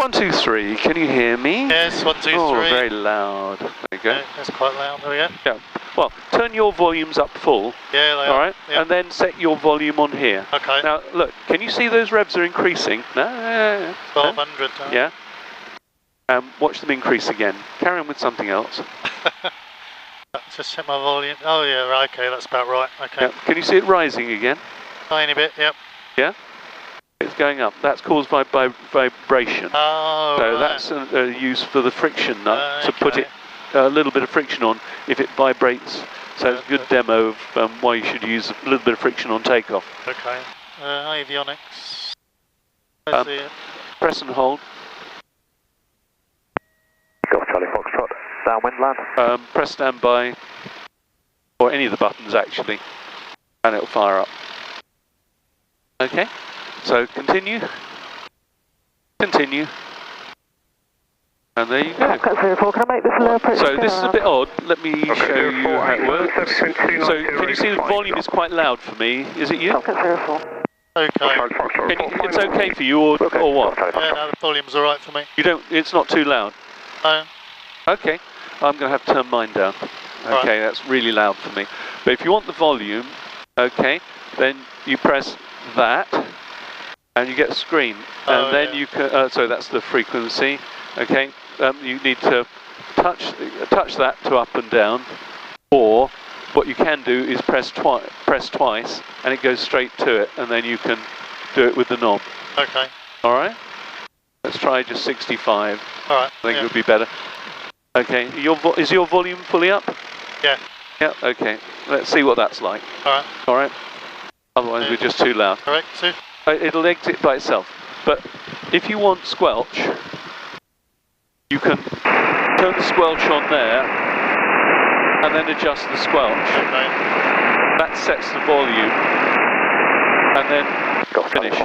1, 2, 3. Can you hear me? Yes, 1, 2, 3. Oh, very loud. There you go. Yeah, that's quite loud. There we go. Yeah. Well, turn your volumes up full. Yeah, they are. All right. Yep. And then set your volume on here. Okay. Now, look. Can you see those revs are increasing? No. 1200. Yeah. Watch them increase again. Carry on with something else. Just set my volume. Oh yeah, right, okay, that's about right. Okay. Yeah. Can you see it rising again? Tiny bit. Yep. Yeah. It's going up. That's caused by vibration. Oh. So right. that's a use for the friction nut to put Okay. it a little bit of friction on if it vibrates. So it's a good demo of why you should use a little bit of friction on takeoff. Okay. Avionics. Press and hold. Golf Charlie Foxtrot, downwind land. Press standby, or any of the buttons actually, and it'll fire up. Okay, so continue, continue, and there you go. Can I make this a little approach? So this is a bit odd. Let me show you how it works. So can you see the volume is quite loud for me? Is it you? Okay. It's okay for you, or what? Yeah, no, the volume's alright for me. You don't. It's not too loud. No. Okay, I'm going to have to turn mine down. Okay, that's really loud for me. But if you want the volume, okay, then you press that, and you get a screen, and then you can. So that's the frequency. Okay, you need to touch that to up and down, or what you can do is press twice, and it goes straight to it, and then you can do it with the knob. Okay. All right. Let's try just 65. All right. I think it would be better. Okay, is your volume fully up? Yeah. Yeah, okay. Let's see what that's like. Alright. Alright. Otherwise we're just too loud. Correct, too. It'll exit by itself. But if you want squelch, you can turn the squelch on there and then adjust the squelch. Okay. That sets the volume. And then finish.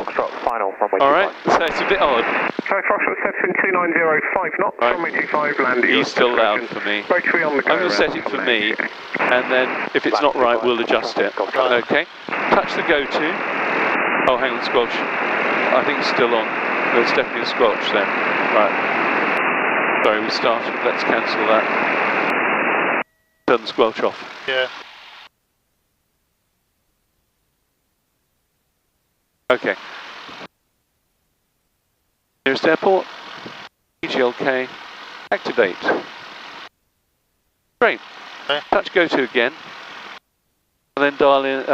Final, Alright, so it's a bit odd. Charlie Foxtrot setting 2905 knots, runway 25 landing. He's still loud for me. Rotary on the go. I'm going to set it for me, and then if it's not right, we'll adjust it. Okay. Touch the go-to. Oh, hang on, squelch. I think it's still on. There's definitely a squelch there. Right. Sorry, we started. Let's cancel that. Turn the squelch off. Yeah. Okay. Nearest airport. EGLK. Activate. Great. Okay. Touch go to again. And then dial in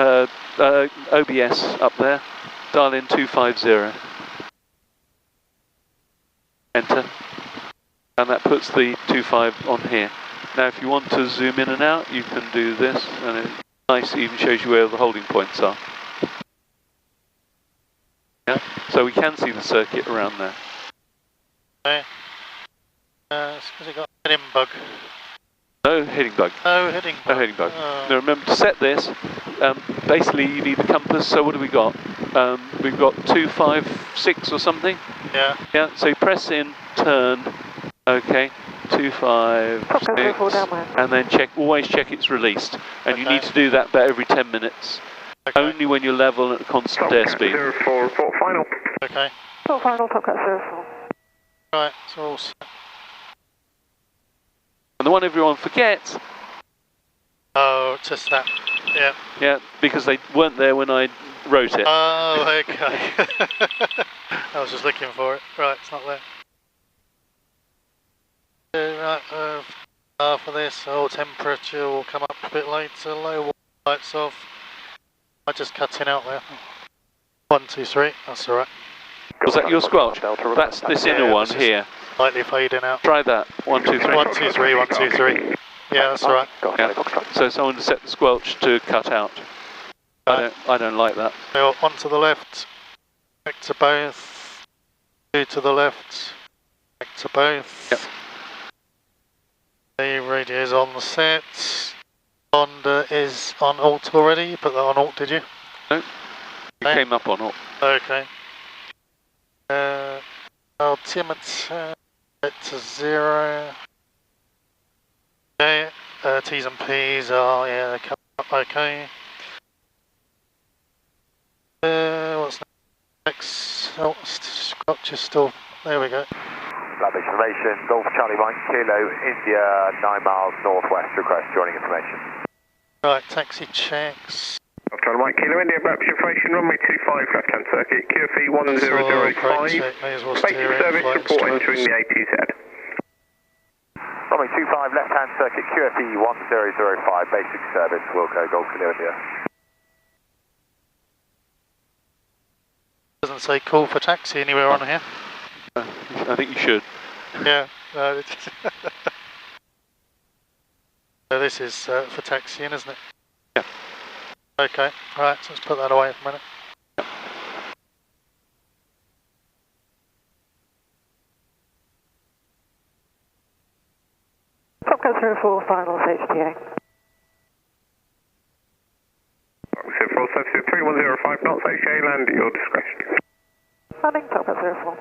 OBS up there. Dial in 250. Enter. And that puts the 25 on here. Now if you want to zoom in and out, you can do this, and it's nice, it even shows you where the holding points are. Yeah? So we can see the circuit around there. Okay. Has it got a heading bug? No hitting bug. No heading bug. No hitting bug. Oh. Now remember to set this, basically you need the compass, so what have we got? We've got 256 or something. Yeah. Yeah, so you press in, turn, okay, 256, and then always check it's released. And you need to do that about every 10 minutes. Okay. Only when you're level at a constant airspeed. 04, report final. Okay. Report final, Top Cat 04. Right, so all set. And the one everyone forgets. Oh, just that. Yeah. Yeah, because they weren't there when I wrote it. Oh, okay. I was just looking for it. Right, it's not there. Right, for this, temperature will come up a bit later. Low water lights off. I just cut in out there. 1, 2, 3. That's all right. Was that your squelch? That's this inner one here. Slightly fading out. Try that. 1, 2, 3. 1, 2, 3. 1, 2, 3. Yeah, that's all right. Yeah. So someone to set the squelch to cut out. I don't like that. So one to the left. Back to both. 2 to the left. Back to both. Yep. The radio is on the set. Honda is on alt already. You put that on alt, did you? No. You came up on alt. Okay. Altimeter set to 0. Okay. T's and P's are, yeah, they come up okay. What's next? Oh, squelch is still, there we go. Blackbushe information, Golf Charlie Mike, Kilo, India, 9 miles northwest, request joining information. Right, taxi checks. Golf Charlie Mike, Kilo, India, Blackbushe information, runway 25, left-hand circuit, QFE 1005, basic service report entering the ATZ. Runway 25, left-hand circuit, QFE 1005, basic service, Wilco, Golf Kilo, India. Doesn't say call for taxi anywhere on here. I think you should. Yeah, no, so this is for taxiing, isn't it? Yeah. Okay, right, so let's put that away for a minute. Top Gun 04, finals HTA. Officer full service 3105 knots, HA, land at your discretion. Landing Top Gun 04.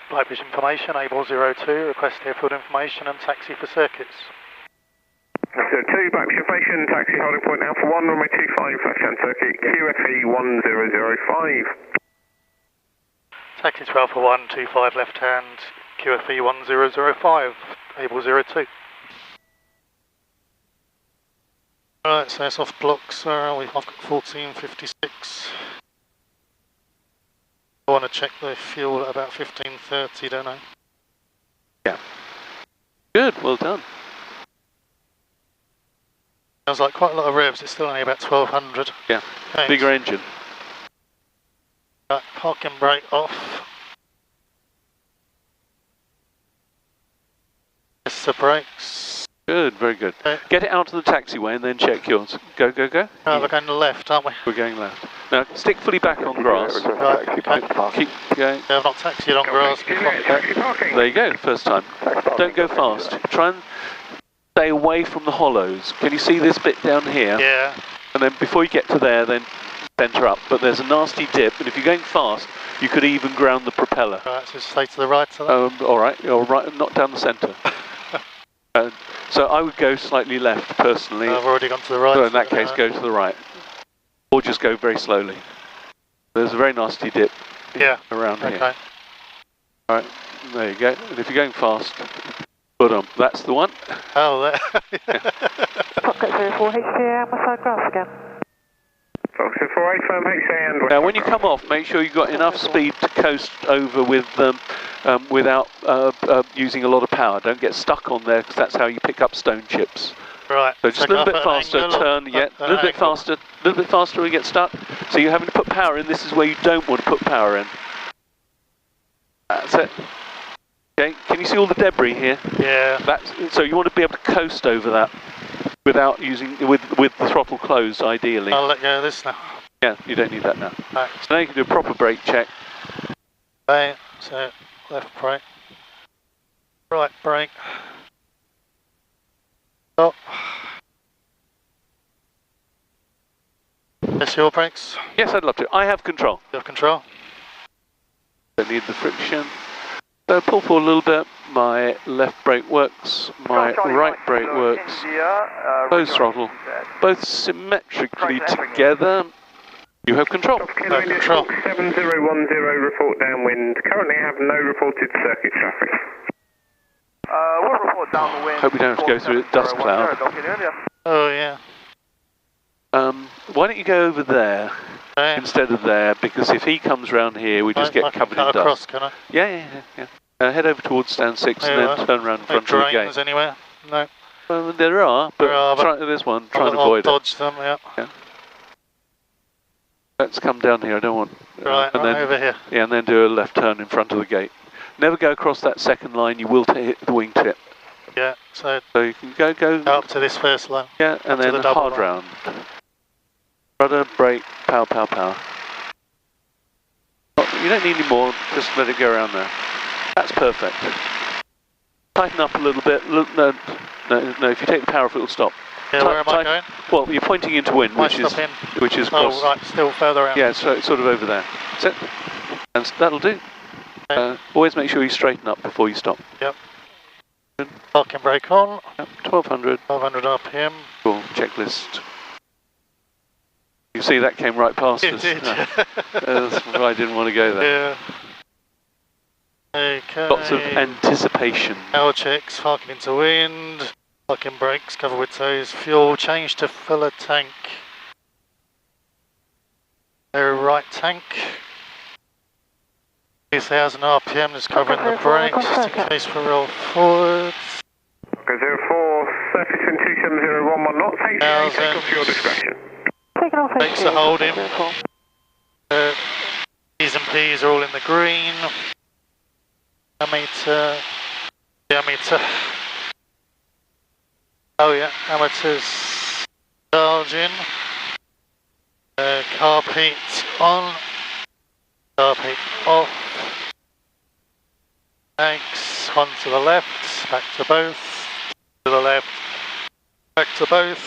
Blackbushe information, able 02, request airfield information and taxi for circuits. Officer 2, Blackbushe information, taxi holding point Alpha 1, runway 25, left-hand circuit, QFE 1005. Taxi to Alpha 1, 25 left hand, QFE 1005, able 02. Right, so that's off blocks, where are we? I've got 1456. I want to check the fuel at about 1530, don't I? Yeah. Good, well done. Sounds like quite a lot of revs, it's still only about 1200. Yeah, Thanks. bigger engine. Right, parking brake off. Press the brakes. Good, very good. Okay. Get it out to the taxiway and then check yours. Go, go, go. Right, we're going left, aren't we? We're going left. Now, stick fully back on grass. Right, okay. Keep going. Yeah, I've not taxied on grass before. Taxi parking. There you go, first time. Don't go fast. Try and stay away from the hollows. Can you see this bit down here? Yeah. And then before you get to there, then centre up. But there's a nasty dip, and if you're going fast, you could even ground the propeller. Right, so stay to the right of that. All right, you're right, not down the centre. So I would go slightly left, personally. I've already gone to the right. So in that case, go to the right. Or just go very slowly. There's a very nasty dip around here. Okay. All right, there you go. And if you're going fast, put on. That's the one. Oh, there. Top Gun 04, HTA, and side grass again. Officer 48, firm HA and... Now, when you come off, make sure you've got enough speed to coast over with without using a lot of power. Don't get stuck on there, because that's how you pick up stone chips. Right. So just a little bit faster, turn, a little bit faster we get stuck. So you're having to put power in, this is where you don't want to put power in. That's it. Okay, can you see all the debris here? Yeah. So you want to be able to coast over that without using, with the throttle closed, ideally. I'll let go of this now. Yeah, you don't need that now. Right. So now you can do a proper brake check. Okay, so left brake. Right brake. Stop. Press your brakes. Yes, I'd love to. I have control. You have control. Don't need the friction. So pull forward a little bit. My left brake works. My right brake works. Close throttle. Both symmetrically together. You have control. Kilo India Squawk 7010, report downwind. Currently have no reported circuit traffic. We'll report down the wind. Hope we don't have to go through a dust cloud. Oh, yeah. Why don't you go over there Okay. instead of there? Because if he comes round here, we just I get can covered cut in across, dust. can I? Yeah. Head over towards stand 6 There and you then are. turn around in No front of the drains gate. anywhere? No. There are, but There are, but try this one. Try and I'll avoid it. dodge them, yeah. Let's come down here. I don't want. Right, and then, over here. Yeah, and then do a left turn in front of the gate. Never go across that second line. You will hit the wingtip. Yeah, so So you can go. up to this first line. Yeah, and then the double hard line. round. Rudder, brake, power, power, power. You don't need any more. Just let it go around there. That's perfect. Tighten up a little bit. Look, no. If you take the power off, it'll stop. Yeah, where am I going? Well, you're pointing into wind, Why which is stop in? cross. Oh, right, still further out. Yeah, so it's sort of over there. That's it. And that'll do. Okay. Always make sure you straighten up before you stop. Yep. Parking brake on. Yep, 1200. 1200 RPM. Cool. Checklist. You see that came right past It us. did. That's why I didn't want to go there. Yeah. Okay. Lots of anticipation. Power checks, parking into wind, parking brakes, cover with toes, fuel, change to fuller tank. Right tank. 2000 RPM, just covering the brakes, just in case we roll forwards. Okay, 04, surface wind 27011 knots, HCA, take off your discretion. Brakes are holding. P's and P's are all in the green. Diameter. Oh yeah, amateurs charging. Carpet on. Carpet off. Thanks. One to the left. Back to both. To the left. Back to both.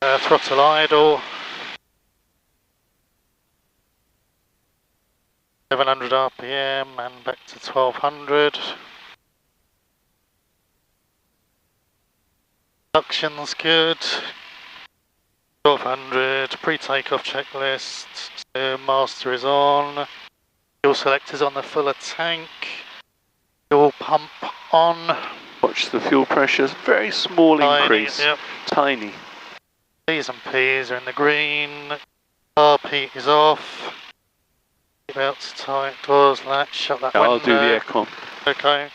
Throttle idle. 700 RPM and back to 1200. Suction's good. 1200. Pre-takeoff checklist. So master is on. Fuel selector's on the fuller tank. Fuel pump on. Watch the fuel pressures. Very small Tiny, increase. yep. Tiny. P's and P's are in the green. RP is off. Belts tight, doors latch, shut that window. I'll do the aircon. Okay.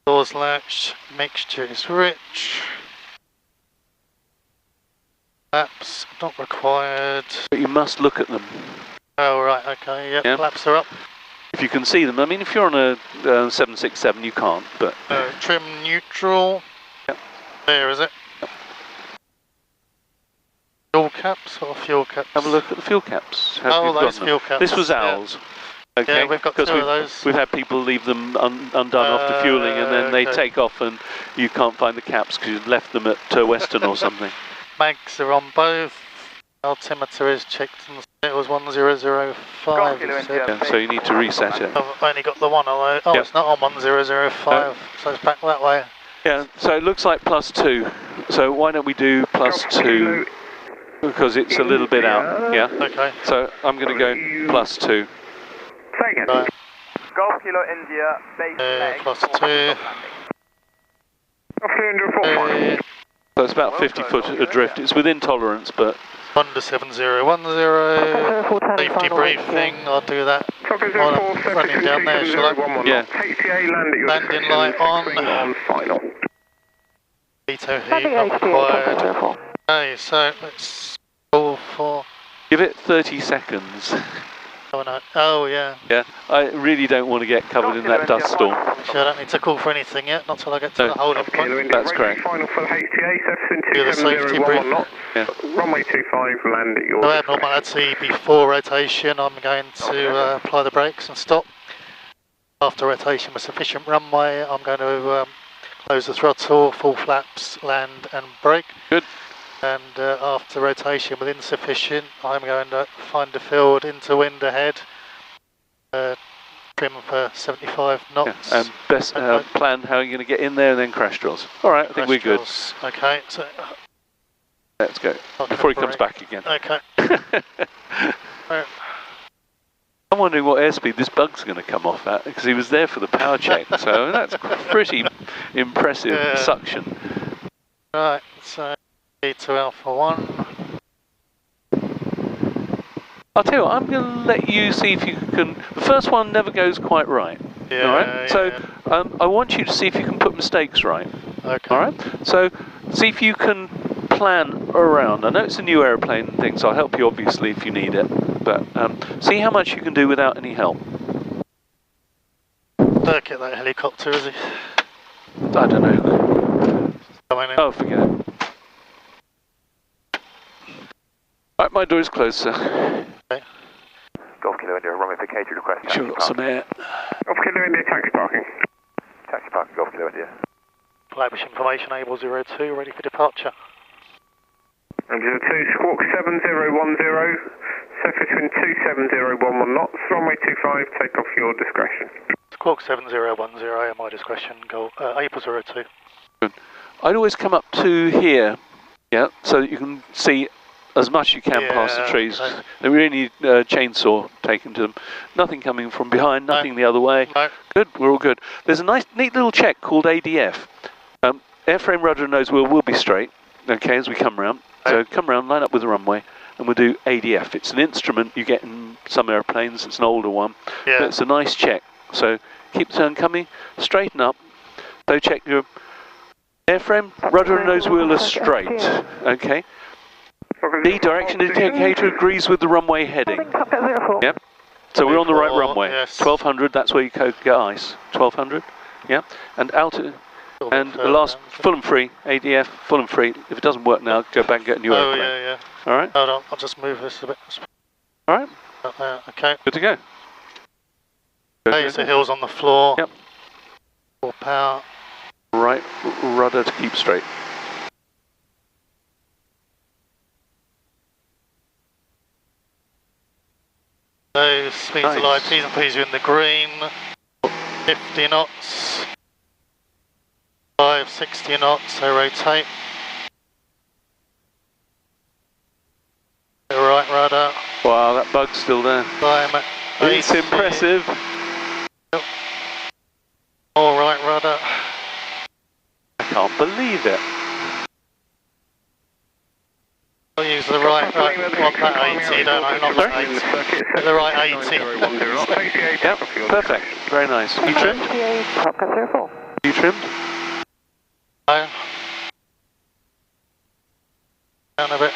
Doors latched, mixture is rich. Flaps not required. But you must look at them. Oh right, okay, yep, Yeah. flaps are up. If you can see them. I mean, if you're on a 767, you can't, but... Trim neutral. Yep. There is it. Fuel caps or fuel caps? Have a look at the fuel caps. Oh, those fuel caps. This was ours. Yeah. Okay, Yeah, we've got two of those. We've had people leave them undone after fueling, and then they take off and you can't find the caps because you've left them at Western or something. Mags are on both. Altimeter is checked and it was 1005. Yeah, so you need to reset it. I've only got the one, although, oh, Yep. it's not on 1005, so it's back that way. Yeah, so it looks like +2. So why don't we do +2? Because it's a little bit out, yeah? Okay. So I'm going to go +2. Say again. Right. Golf Kilo India, base +2. So it's about 50 foot adrift. It's within tolerance, but... Honda 7010, safety briefing, I'll do that while I'm running down there, shall I? Yeah. Landing light on. Final. Veto heat not required. Okay, so let's call for... Give it 30 seconds. Oh yeah. Yeah, I really don't want to get covered in that dust storm. Actually, I don't need to call for anything yet, not till I get to the holding point. That's correct. Final for HTA, Do the safety brief. Yeah. Runway 25, land at your So abnormality before rotation, I'm going to apply the brakes and stop. After rotation with sufficient runway, I'm going to close the throttle, full flaps, land and brake. Good. And after rotation with insufficient, I'm going to find the field into wind ahead, trim for 75 knots. Yeah. And best plan how you're going to get in there and then crash drills. All right, I think we're good. Okay, so Let's go, before he comes back again. okay. Right. I'm wondering what airspeed this bug's going to come off at, because he was there for the power check, so that's pretty impressive suction. Right, so to Alpha 1. I'll tell you what, I'm going to let you see if you can... The first one never goes quite right. Yeah, all right? yeah. So I want you to see if you can put mistakes right. Okay. All right? So see if you can plan around. I know it's a new aeroplane and things, so I'll help you obviously if you need it. But see how much you can do without any help. Circuit that helicopter, is he? I don't know. Oh, forget it. Right, my door is closed, sir. okay. Golf Kilo India, runway for K2 request. Sure, got some air. Golf Kilo India, taxi parking. Taxi parking, Golf Kilo India. Blackbushe information, able 02, ready for departure. And 02, squawk 7010, surface wind 27011 knots, runway 25, take off your discretion. Squawk 7010 at my discretion, go April 02. Good. I'd always come up to here, yeah, so that you can see as much as you can past the trees. They really need a chainsaw taken to them. Nothing coming from behind, nothing the other way. No. Good, we're all good. There's a nice, neat little check called ADF. Airframe, rudder and nose wheel will be straight, okay, as we come round. So come round, line up with the runway, and we'll do ADF. It's an instrument you get in some airplanes. It's an older one. Yeah. But it's a nice check. So keep the turn coming, straighten up. So check your airframe, rudder and nose wheel are straight, okay. The direction indicator agrees with the runway heading. Yep. So we're on the right runway. Yes. 1200, that's where you get ice. 1200, yeah. And altitude. And the last, full and free, ADF, full and free. If it doesn't work now, go back and get a new airplane. Yeah. All right? Hold on, I'll just move this a bit. All right? Okay. Good to go. Okay, so heels on the floor. Yep. Full power. Right rudder to keep straight. So speeds Nice. alive, T's and P's are in the green. 50 knots. 60 knots, so rotate. Right rudder. Wow, that bug's still there. Climb at It's 80. impressive. All right rudder. I can't believe it. I'll use the right, want that 80, don't I? Not that 80. The right 80. Yep, perfect. Very nice. You trimmed? You trimmed? No. Down a bit.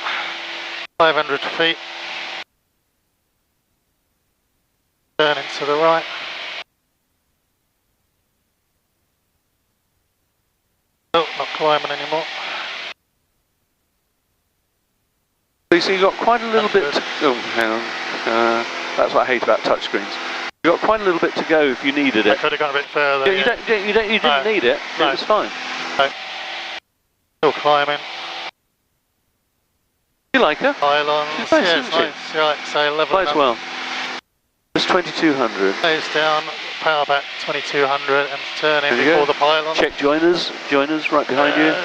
500 feet. Turning to the right. Oh, not climbing anymore. So you've got quite a little bit to, oh, hang on. That's what I hate about touchscreens. You've got quite a little bit to go if you needed I it. could have gone a bit further. You didn't need it. No. It was fine. No. Still climbing. You like her? Pylons. She's nice, Yeah, isn't it's nice. Right, so level Flies well. Just 2200. Nose down, power back 2200 and turning There you before go. the pylon. Check joiners right behind you.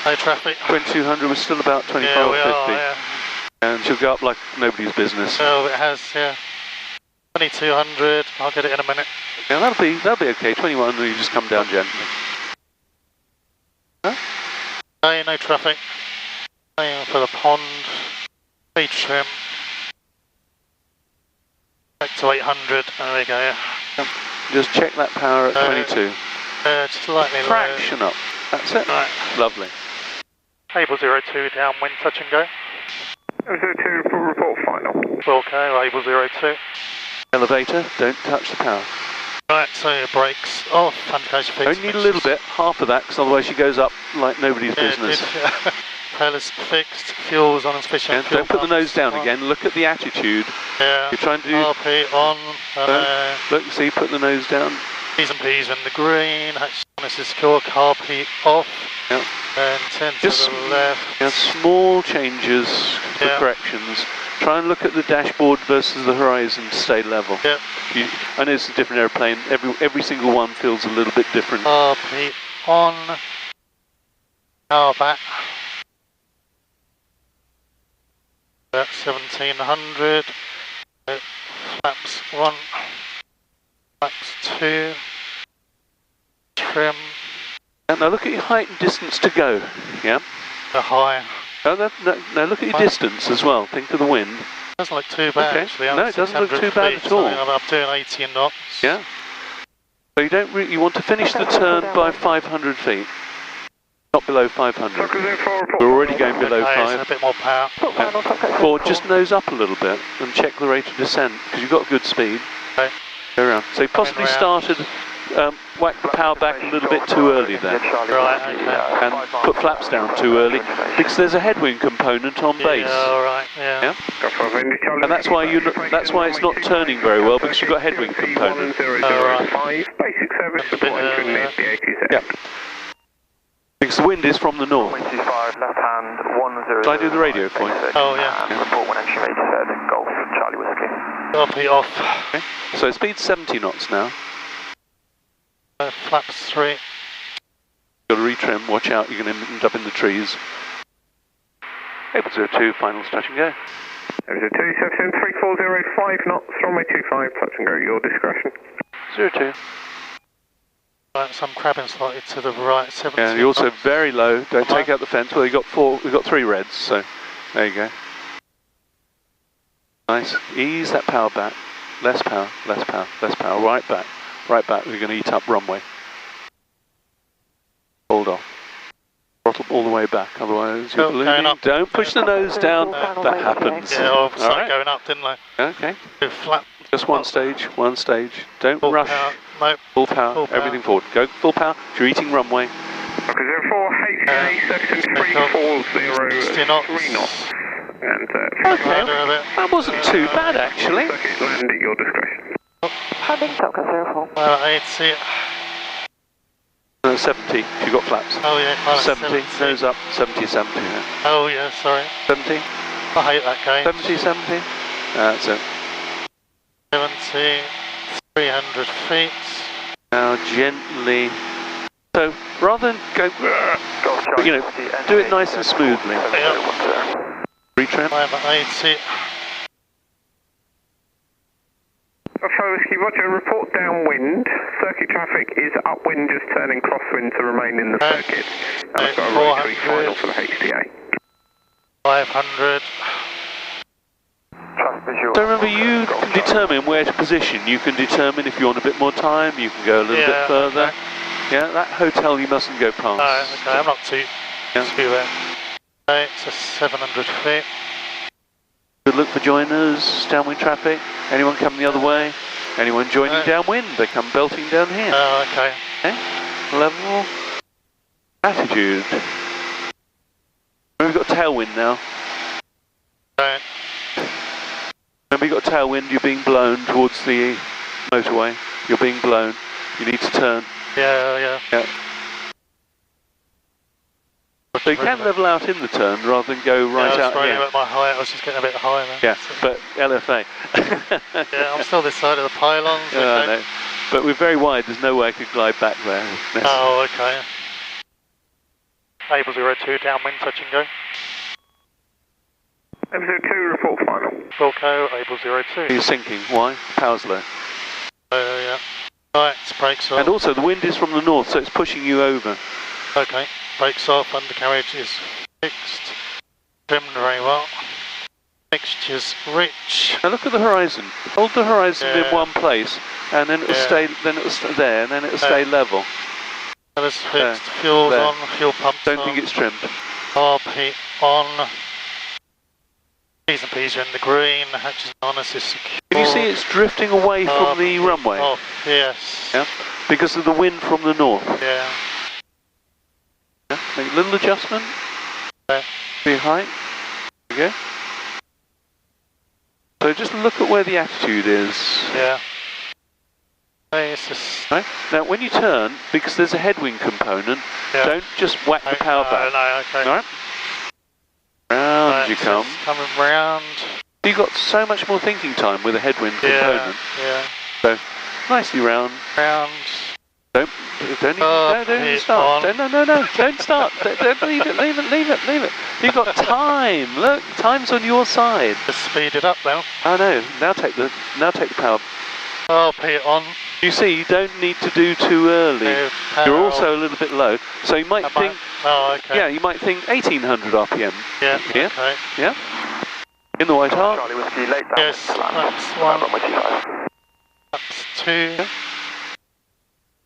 No traffic. 2200, we're still about 25 Yeah, we 50. are, yeah. And she'll go up like nobody's business. Oh, it has, yeah. 2200, I'll get it in a minute. Yeah, that'll be okay. 21, you just come down gently. Huh? Okay, no traffic. Aim for the pond. Speed trim. Back to 800, there we go, yeah. Just check that power at 22. Just slightly low. Fraction up. That's it. Right. Lovely. Able 02, downwind, touch and go. 02, report final. Okay, Able 02. Elevator, don't touch the power. Right, so brakes off, undercarriage fixed. Only need a little bit, half of that, because otherwise she goes up like nobody's business. Propellers fixed, fuel's on inspection. And don't put the nose down again, look at the attitude. Yeah. You're trying to do... RP on. Look, see, put the nose down. P's and P's in the green, this is secure, RP off. Yep. And 10 Just to the left. Yeah, small changes for corrections. Try and look at the dashboard versus the horizon to stay level. Yep. I know it's a different airplane. Every single one feels a little bit different. RP on. Power back. About 1700. Flaps 1. Flaps 2. Trim. And now look at your height and distance to go. Yeah. The high. No, look at your distance as well. Think of the wind. Doesn't look too bad actually. No, it doesn't look too bad at all. I'm doing 80 knots. Yeah. So you don't you want to finish the turn by 500 feet. Not below 500. We're already going below 5. A bit more power. Or just nose up a little bit and check the rate of descent because you've got good speed. Okay. Go around. So you possibly started, whack the power back a little bit too early there. Right, okay. And put flaps down too early because there's a headwind component on base. Yeah, alright, yeah. And that's why it's not turning very well because you've got headwind component. Basic service, Yeah. Because the wind is from the north. 25 left hand 10. Shall I do the radio for you? Oh yeah. Report when entry major said Golf Charlie Whiskey. RP off. Okay. So speed's 70 knots now. Flaps 3. Got to retrim, watch out, you're going to end up in the trees. Able 02, finals, touch and go. Able 02, 73405 knots, runway 25, touch and go, your discretion. 02. Right, some crabbing slightly to the right, 70. Yeah, you're also very low, don't take out the fence. Well, we've got 3 reds, so there you go. Nice, ease that power back. Less power, less power, less power, right back, we're going to eat up runway. Hold off. Throttle all the way back, otherwise you're ballooning. Don't push the nose down, that happens. Yeah, I started going up, didn't I? Okay. Flat. Just one stage. Don't full rush. Power. No. Full power, everything forward. Go full power, if you're eating runway. Okay, 04, HCA, section 340, 3 knots. And okay, that wasn't too bad actually. Land at your discretion. Heading Fokker 04. Well, I'd see it. 70, if you've got flaps. Oh yeah, 70, nose up, 70, 70. Yeah. Oh yeah, sorry. 70. I hate that game. 70, 70. That's it. 70, 300 feet. Now gently. So rather than go, you know, do it nice and smoothly. Retrim. I'm at 80. Whiskey Roger, report downwind. Circuit traffic is upwind, just turning crosswind to remain in the circuit. And I've got a rotary final for the HDA. 500. So remember, you can determine where to position. You can determine if you want a bit more time, you can go a little bit further. Okay. Yeah, that hotel you mustn't go past. Okay, I'm not too there. Okay, so 700 feet. Good look for joiners, downwind traffic. Anyone coming the other way? Anyone joining downwind? They come belting down here. Oh, okay. Level. Attitude. Remember, we've got tailwind now. Right. Remember, you've got tailwind, you're being blown towards the motorway. You're being blown. You need to turn. Yeah. So you can level out in the turn rather than go right out here. At my height, I was just getting a bit higher then. Yeah, but LFA. Yeah, I'm still this side of the pylons. I know. But we're very wide, there's no way I could glide back there. Oh, okay. Able 02, downwind, touch and go. Able 02, report final. Wilco, Able 02. You're sinking, why? Power's low. Yeah. Right, brakes off. And also the wind is from the north, so it's pushing you over. Okay, brakes off, undercarriage is fixed, trimmed very well. Mixture's rich. Now look at the horizon. Hold the horizon in one place, and then it'll stay. Then it'll stay there, and then it'll stay level. That is fixed. Fuel's on. Fuel pumps Don't think it's trimmed. RP on. P's and P's are in the green. The hatch is on. This is secure. Can you see it's drifting away from the runway? Off. Yes. Yeah. Because of the wind from the north. Yeah. Make a little adjustment. Be height. There you go. So just look at where the attitude is. Yeah. Right. Now when you turn, because there's a headwind component, don't just whack the power back. No, okay. Alright? Round you come. Coming round. You've got so much more thinking time with a headwind component. Yeah. So nicely round. Round. Don't even start. No, don't start. Don't leave it. You've got time. Look, time's on your side. Just speed it up now. I know. Now take the power. RP on. You see, you don't need to do too early. You're also a little bit low, so you might think. Oh, okay. Yeah, you might think 1800 RPM. Yeah. Yeah. Okay. Yeah. In the White Hart. Charlie Whiskey, late down. Yes. That's one. That's two. Yeah.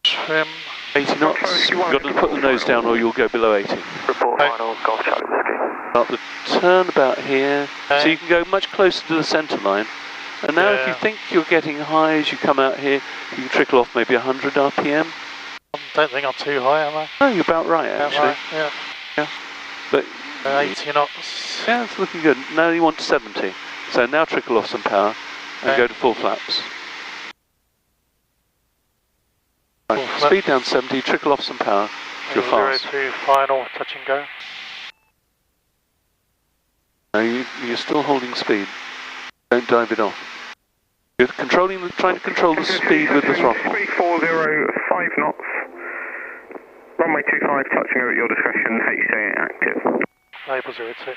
Trim. 80 knots. You've got to put the nose down, or you'll go below 80. Report final. Golf Charlie Whiskey. Start the turn about here, so you can go much closer to the centre line. And now if you think you're getting high as you come out here, you can trickle off maybe 100 RPM. I don't think I'm too high, am I? No, you're about right actually. Right, yeah. But 80 knots. Yeah, it's looking good. Now you want 70. So now trickle off some power and go to full flaps. Right, speed down 70, trickle off some power. You're fast. 02 final, touch and go. No, you're still holding speed. Don't dive it off. You're trying to control the speed with the throttle. 3405 knots. Runway 25, touching over at your discretion, HCA active. Able 02.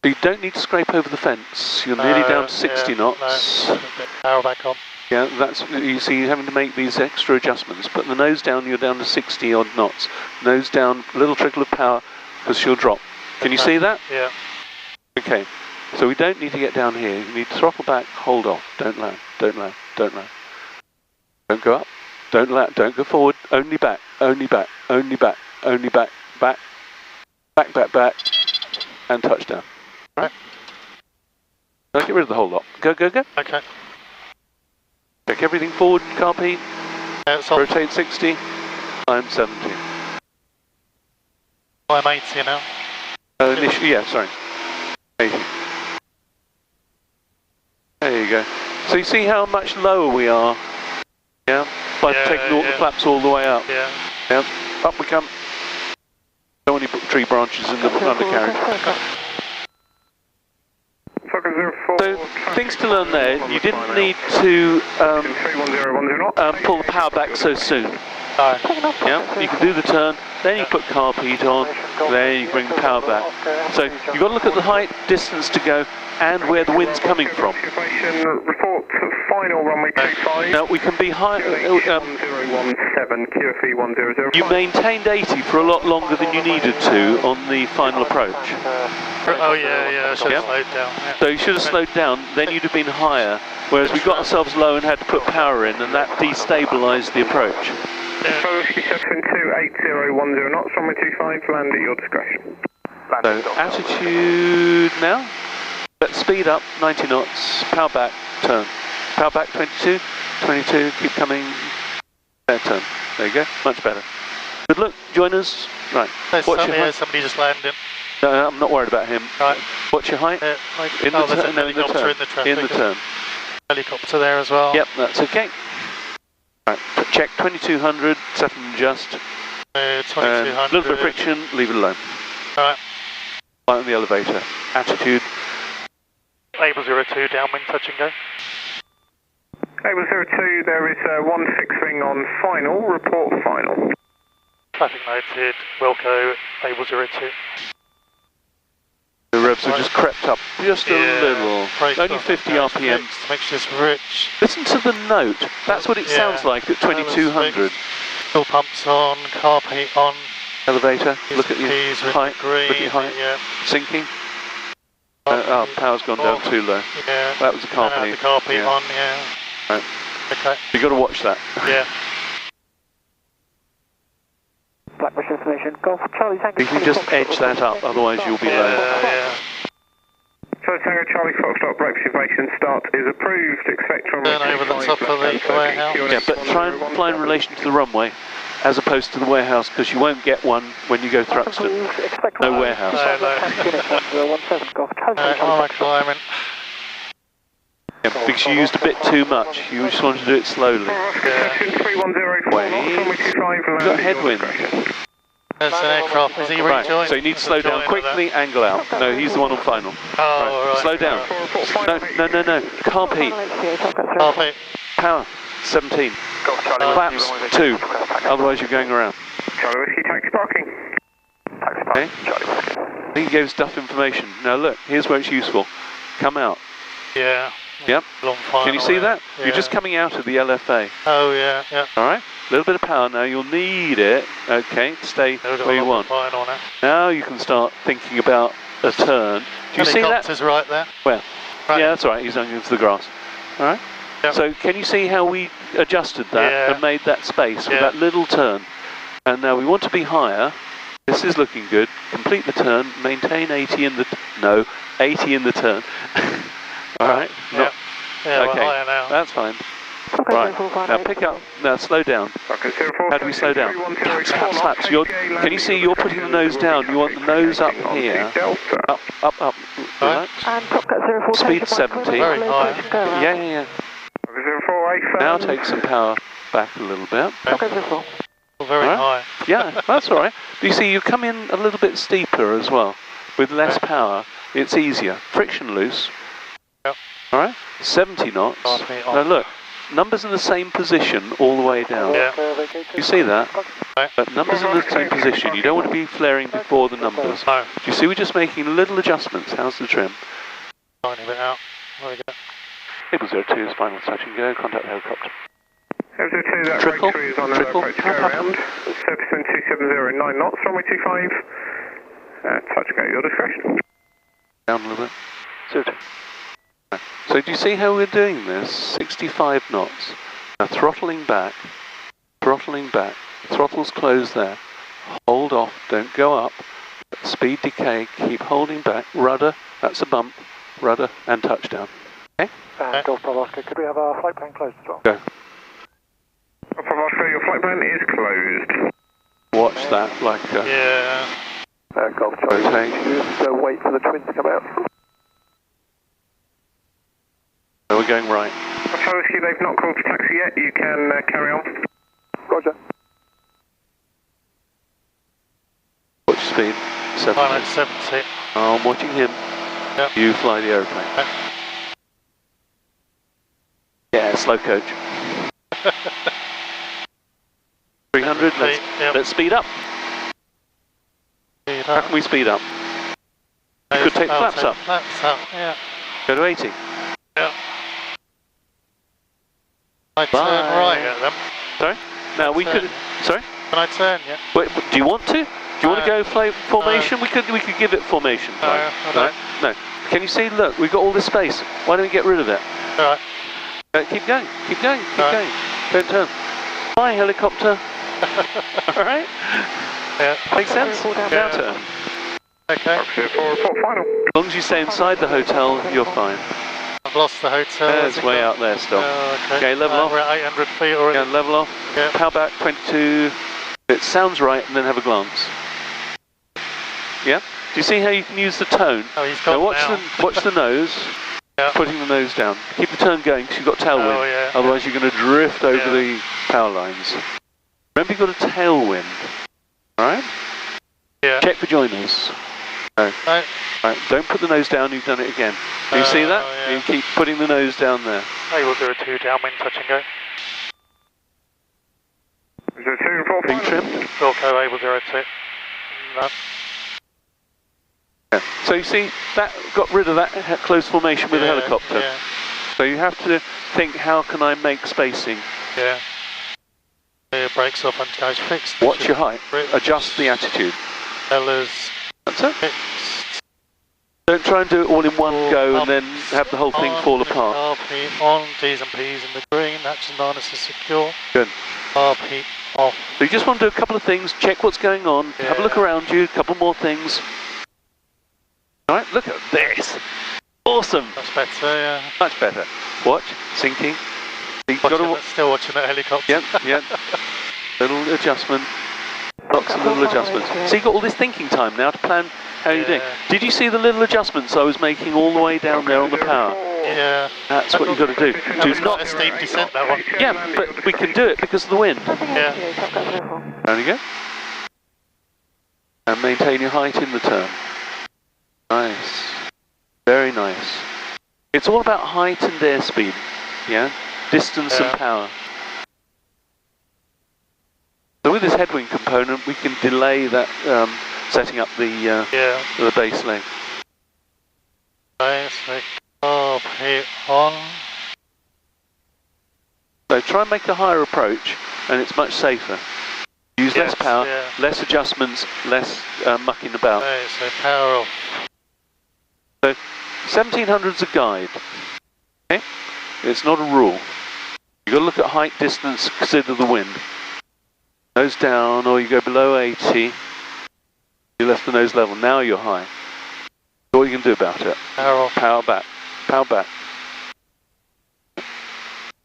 But you don't need to scrape over the fence. You're nearly down to 60 knots. No, power back on. Yeah, that's, you see, you're having to make these extra adjustments. Put the nose down, you're down to 60 odd knots. Nose down, little trickle of power, because she'll drop. Can you see that? Yeah. Okay, so we don't need to get down here. You need to throttle back, hold off. Don't land, don't land, don't land. Don't go up, don't land, don't go forward. Only back, only back, only back, only back, back, back, back, back, and touchdown. Right? Now get rid of the whole lot. Go, go, go. Okay. Check everything forward, copy. Rotate 60, climb 70. I'm 80 now. Initially, yeah, sorry. 80. There you go. So you see how much lower we are? Yeah? By taking all the flaps all the way up. Yeah. Yeah. Up we come. Don't want any tree branches in the undercarriage. So, things to learn there. You didn't need to pull the power back so soon. Yeah, you can do the turn, then you put carb heat on, then you bring the power back. So you've got to look at the height, distance to go, and where the wind's coming from. Report final runway 25. Now we can be high. 1017 QFE 1005. You maintained 80 for a lot longer than you needed to on the final approach. Oh yeah, I should have slowed down. Yeah. So you should have slowed down, then you'd have been higher. Whereas we got ourselves low and had to put power in, and that destabilised the approach. So whiskey 72810 knots, runway 25, land at your discretion. So attitude now. Let's speed up, 90 knots, power back, turn. Power back 22, 22, keep coming, turn. There you go, much better. Good luck, join us. Right, watch your height. Somebody just landed. No, I'm not worried about him. Right. Watch your height. In the turn. No, in the turn. In the turn. Helicopter there as well. Yep, that's okay. Right, check 2200, set and adjust. 2200. A little bit of friction, leave it alone. Alright. Light on the elevator. Attitude. Able 02, downwind, touch and go. Able 02, there is one fixed wing on final, report final. Traffic noted, Wilco, Able 02. The revs have just crept up just a little. Only 50 RPM. Makes this rich. Listen to the note. That's what it sounds like at 2200. Fuel pumps on, carb heat on. Elevator. Look at your height. Green, look at your height. Yeah. Sinking. Oh, power's gone down too low. Yeah. That was the carb heat. The carb heat on, yeah. Right. Okay. You got to watch that. Yeah. Blackbushe information. Golf Charlie Tango. You can just edge that up, otherwise you'll be low. Yeah. So Tango Charlie Foxtrot Blackbushe information start is approved. Expect runway Turn over the top of the warehouse. Yeah, but try and fly in relation to the runway as opposed to the warehouse, because you won't get one when you go Thruxton. No warehouse. No. Climbing. Yeah, because you used a bit too much. You just wanted to do it slowly. Wait. You've got headwind. There's an aircraft. Is he rejoined? Right, so you need to slow down quickly, angle out. No, he's the one on final. Oh, right. Slow down. No. Carb heat. Carb heat. Power. 17. Flaps. 2. Otherwise you're going around. Charlie Whiskey, taxi parking. Okay. I think he gave us duff information. Now look, here's where it's useful. Come out. Yeah. Yep. Long final. Can you see that? Yeah. You're just coming out of the LFA. Oh, yeah. Alright? A little bit of power now. You'll need it. Okay, stay where you want. Now you can start thinking about a turn. Do you see that? Helicopter's right there. Well, right. Yeah, that's all right. He's going into the grass. All right. Yep. So can you see how we adjusted that and made that space with that little turn? And now we want to be higher. This is looking good. Complete the turn. Maintain 80 in the 80 in the turn. All right. Yeah. Okay. We're higher now. That's fine. Right. Now pick up. Now slow down. How do we slow down? Slaps. Can you see you're putting the nose down? You want the nose up here. Up. Right. Speed 70. Very high. Yeah. Now take some power back a little bit. Very high. Yeah, that's all right. But you see, you come in a little bit steeper as well. With less power, it's easier. Friction loose. Yep. All right. 70 knots. Now look, numbers in the same position all the way down. Yeah. You see that? But numbers in the same position. You don't want to be flaring before the numbers. No. Do you see we're just making little adjustments? How's the trim? Tiny bit out. There we go. Cable 02 is final touch and go. Contact the helicopter. Cable 02, that Trickle. right 3 is on an Trickle. approach go around. Surface wind 270 9 knots, runway 25. Touch go, your discretion. Down a little bit. 02. Right. So do you see how we're doing this? 65 knots. Now throttling back. Throttling back. Throttle's closed there. Hold off, don't go up. Speed decay, keep holding back. Rudder, that's a bump. Rudder and touchdown. Okay? Golf Bravo Oscar, could we have our flight plan closed as well? Go. Bravo Oscar, your flight plan is closed. Watch that like a Yeah. Golf Charlie, rotate. just wait for the twin to come out. So we're going right. Bravo Oscar, they've not called for taxi yet, you can carry on. Roger. Watch your speed. 70. Fine at 70. I'm watching him. Yep. You fly the aeroplane. Yep. Yeah, slow coach. 300, let's speed up. How can we speed up? You could take the flaps up. Flaps up, yeah. Go to 80. Yeah. I turn right at them. Sorry? No, we could. Sorry? Can I turn, yeah? Wait, do you want to? Do you want to go fly formation? We could give it formation. No, right? I don't. No. Can you see? Look, we've got all this space. Why don't we get rid of it? Alright. Keep going. Keep going. Keep going. Don't turn. Fly helicopter. All right. Yeah. Makes sense. Now turn. Okay. For report final. As long as you stay inside the hotel, you're fine. I've lost the hotel. It's way out there still. Okay, level off. We're at 800 feet already. Yeah, level off. Yeah. Power back 22. It sounds right, and then have a glance. Yeah. Do you see how you can use the tone? Oh, he's gone now. Watch the nose. Yeah. Putting the nose down. Keep the turn going because you've got tailwind. Oh, yeah. Otherwise, you're going to drift over Yeah. the power lines. Remember, you've got a tailwind. All right. Yeah. Check for joiners. No. No. Right. Don't put the nose down. You've done it again. Do you see that? Yeah. You keep putting the nose down there. Able 02 downwind, touch and go. 02, report Being final. trimmed. Wilco, able 02. No. Yeah. So you see that got rid of that close formation with the helicopter. Yeah. So you have to think, how can I make spacing? Yeah. It breaks off and goes fixed. Watch your height. Adjust the attitude. Propellers That's it. fixed. Don't try and do it all in one go and then have the whole thing fall apart. RP on, D's and P's in the green, action harness is secure. Good. RP off. So you just want to do a couple of things, check what's going on, have a look around you, a couple more things. Alright, look at this. Awesome. That's better, yeah. Much better. Watch, sinking. You've got to, Still watching that helicopter. yep. Little adjustment. Lots of little adjustments. So you've got all this thinking time now to plan how you're doing. Did you see the little adjustments I was making all the way down there on the power? Yeah. That's what you've got to do. Do not. A steep descent, that one. Yeah, but we can do it because of the wind. Yeah. Down you go. And maintain your height in the turn. Nice. Very nice. It's all about height and airspeed. Yeah? Distance and power. So with this headwind component, we can delay that setting up the base leg. Basic RP on. So try and make a higher approach, and it's much safer. Use less power, less adjustments, less mucking about. Okay, so power off. So 1700's a guide. Okay? It's not a rule. You've got to look at height, distance, consider the wind. Nose down, or you go below 80. You left the nose level. Now you're high. So what are you going to do about it? Power off. Power back. Power back.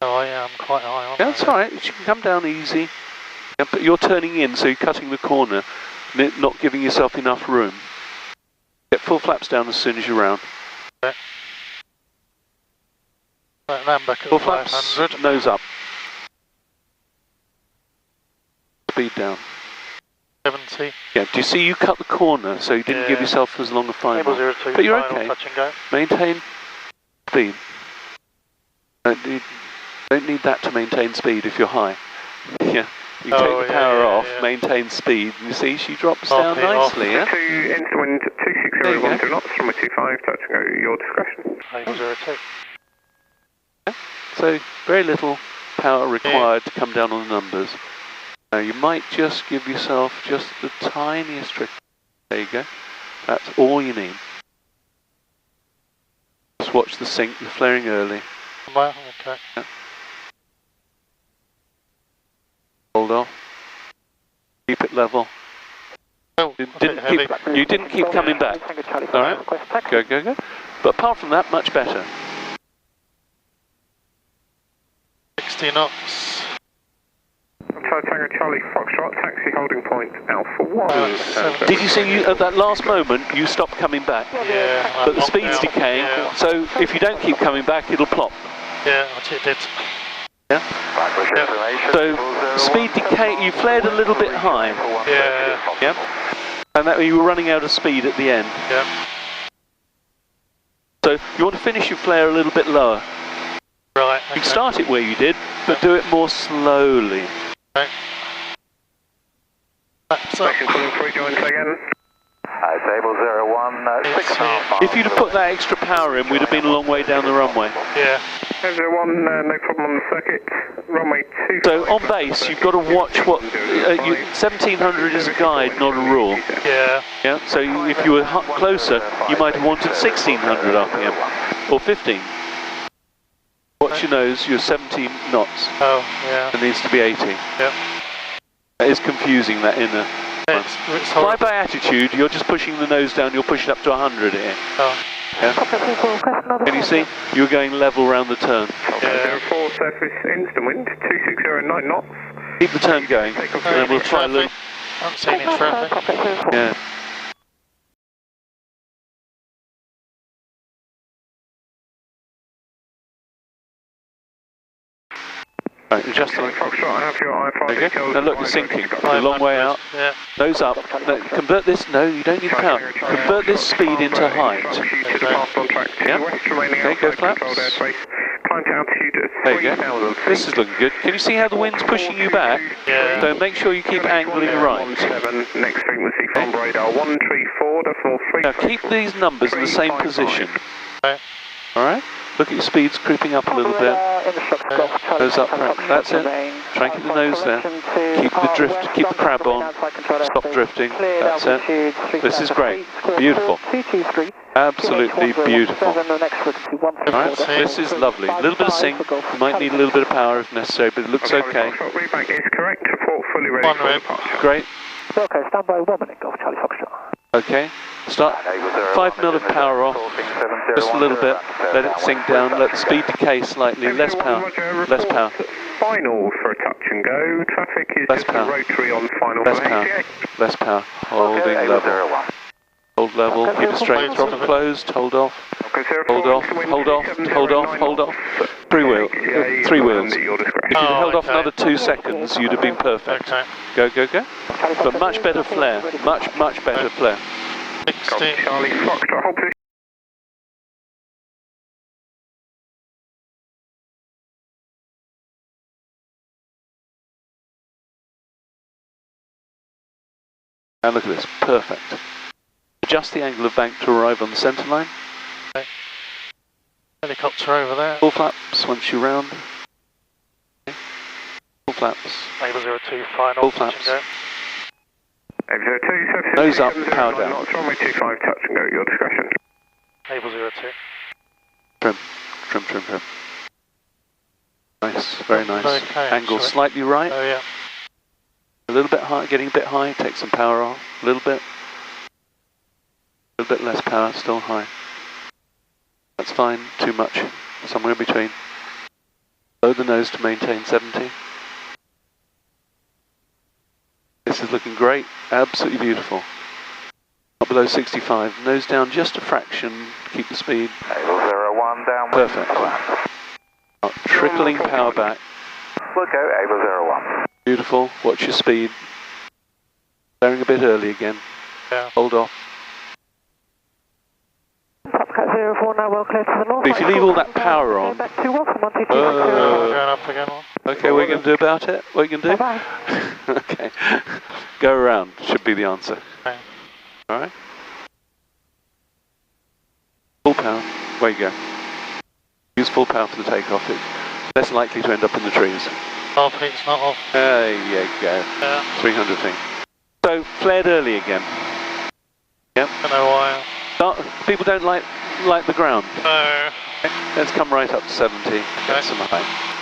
Oh, I am quite high on. Yeah, that's alright. You can come down easy. Yeah, but you're turning in, so you're cutting the corner, not giving yourself enough room. Get full flaps down as soon as you're round. Okay. Right, land back at Full flaps, 500. nose up. Speed down. 70. Yeah, do you see you cut the corner, so you didn't give yourself as long a final. Able 02, But you're final, okay. touch and go. Maintain speed. Don't need that to maintain speed if you're high. Yeah, You take the power off, maintain speed, and you see she drops down nicely, yeah? 2 into wind, 2601 knots, runway 25, touch and go, your discretion. 802. Yeah. So, very little power required to come down on the numbers. Now you might just give yourself just the tiniest trick. There you go. That's all you need. Just watch the sink, you're flaring early. Well, okay. Yeah. Hold off. Keep it level. Oh, You didn't keep coming back. Alright? Go, go, go. But apart from that, much better. 60 knots. Tango Charlie Foxtrot, taxi holding point Alpha 1. Did you see at that last moment you stopped coming back? Yeah. But the speed's decaying, so if you don't keep coming back, it'll plop. Yeah, it did. Yeah? So, speed decay, you flared a little bit high. Yeah. Yeah? And that you were running out of speed at the end. Yeah. So, you want to finish your flare a little bit lower. Right. You can start it where you did, but do it more slowly. Okay. Station calling for rejoin again. Sable 01, 6.5 miles. If you'd have put that extra power in, we'd have been a long way down the runway. Yeah. 01, no problem on the circuit. Runway 2. So on base, you've got to watch what 1700 is a guide, not a rule. Yeah. Yeah. So if you were closer, you might have wanted 1600 RPM or 15. Watch your nose. You're 17 knots. Oh, yeah. It needs to be 80. Yep. That is confusing, that inner. It's Fly by attitude, you're just pushing the nose down, you're pushing up to 100 here. Oh. Yeah? Can you see? You're going level round the turn. Yeah. 04 surface instant wind, 2609 knots. Keep the turn going, and then we'll try a little. I haven't seen any traffic. Yeah. Right, adjusting. Foxtrot, I have your IFR Okay. details. Now look, you're sinking. You're a long way out. Yeah. Nose up. No, convert this. No, you don't need power. Convert this speed into height. Yeah. Okay, go flaps. Climb to altitude at There you 3,000 go. feet. This is looking good. Can you see how the wind's pushing you back? Yeah. So make sure you keep angling right. 17, next frequency from radar 134.3. Now keep these numbers in the same position. Okay. Alright? Look at your speeds creeping up a little bit. Nose up, that's it. Try and keep the nose there. Keep the drift, keep the crab on. Stop drifting, that's it. This is great. Beautiful. Absolutely beautiful. Alright, this is lovely. A little bit of sync. You might need a little bit of power if necessary, but it looks okay. Readback is correct. Report fully ready for departure. Great. Okay, stand by 1 minute, Golf Charlie Foxtrot. Okay. Start 5 mil of power off. Just a little bit. Let it sink down. Let the speed decay slightly. Less power. Less power. Final for a touch and go. Traffic is Less just a power. rotary on final. Less power. Less power. Holding level. Hold level. Keep it straight. Throttle closed. Hold off. Hold off. Hold off. Hold off. Hold off. 3 wheels. 3 wheels. If you'd held off another 2 seconds, you'd have been perfect. Okay. Go, go, go. But much better flare. Much, much better flare. 60. Charlie Foxtrot, hold position. And look at this. Perfect. Adjust the angle of bank to arrive on the centre line. Okay. Helicopter over there. Full flaps once you're round. Okay. Full flaps. Able 02 final. Full flaps. Able 02, surface Nose up, power down. knots, runway 25, touch and go at your discretion. Able 02. Trim. Trim, trim, trim. Nice. Very nice. Okay, Angle actually. slightly right. Oh yeah. A little bit high. Getting a bit high. Take some power off. A little bit. A little bit less power. Still high. That's fine. Too much. Somewhere in between. Lower the nose to maintain 70. This is looking great. Absolutely beautiful. Not below 65. Nose down just a fraction. Keep the speed. Able 01 down. Perfect. Trickling power back. We'll go Able 01. Beautiful. Watch your speed. Flaring a bit early again. Yeah. Hold off. Foxtrot 04 now, well clear to the north. But if you leave all that power on, Back to 1 from 122. Going up again. Okay, what are you going to do about it? What are you going to do? Bye-bye. Okay. Go around should be the answer. Okay. Alright. Full power. Where you go. Use full power for the takeoff. It's less likely to end up in the trees. Off, it's not off. There you go. Yeah. 300 feet. So, flared early again. Yep. I don't know why. People don't like the ground. No. Okay. Let's come right up to 70. Okay. Get some height.